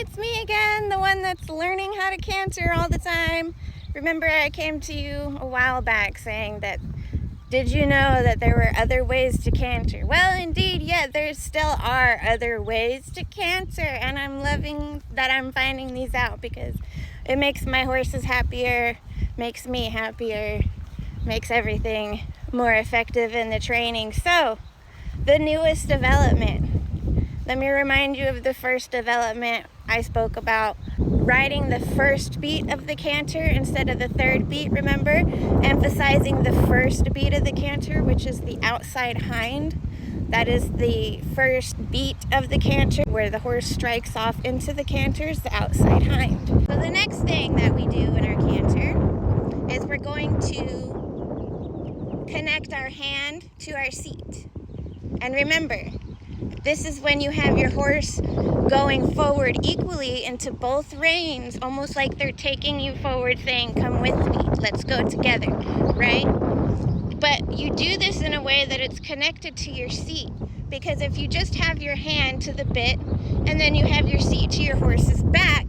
it's me again, the one that's learning how to canter all the time. Remember, I came to you a while back saying that, did you know that there were other ways to canter? Well, indeed, yeah, there still are other ways to canter, and I'm loving that I'm finding these out because it makes my horses happier, makes me happier, makes everything more effective in the training. So, the newest development. Let me remind you of the first development I spoke about. Riding the first beat of the canter instead of the third beat, remember? Emphasizing the first beat of the canter, which is the outside hind. That is the first beat of the canter, where the horse strikes off into the canter, is the outside hind. So the next thing that we do in our canter is we're going to connect our hand to our seat. And remember, this is when you have your horse going forward equally into both reins, almost like they're taking you forward, saying, come with me, let's go together, right? But you do this in a way that it's connected to your seat, because if you just have your hand to the bit and then you have your seat to your horse's back,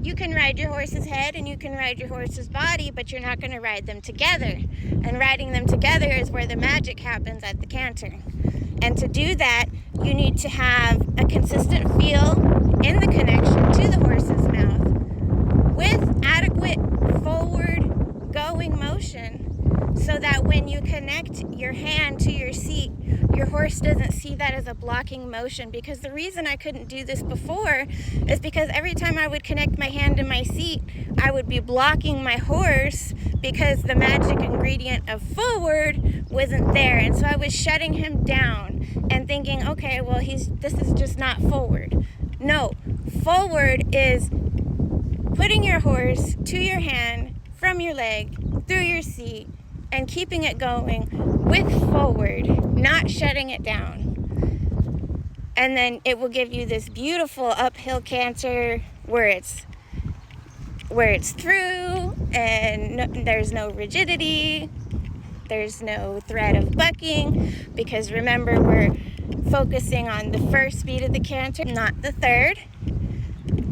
you can ride your horse's head and you can ride your horse's body, but you're not going to ride them together. And riding them together is where the magic happens at the canter. And to do that, you need to have a consistent feel in the connection to the horse's mouth with adequate forward going motion, so that when you connect your hand to your seat, your horse doesn't see that as a blocking motion. Because the reason I couldn't do this before is because every time I would connect my hand to my seat, I would be blocking my horse because the magic ingredient of forward wasn't there. And so I was shutting him down and thinking, okay, well, this is just not forward. No, forward is putting your horse to your hand, from your leg, through your seat, and keeping it going with forward, not shutting it down. And then it will give you this beautiful uphill canter where it's through and there's no rigidity, there's no threat of bucking, because remember, we're focusing on the first beat of the canter, not the third.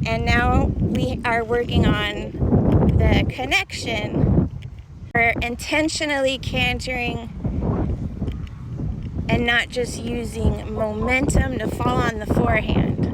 And now we are working on the connection. We're intentionally cantering and not just using momentum to fall on the forehand.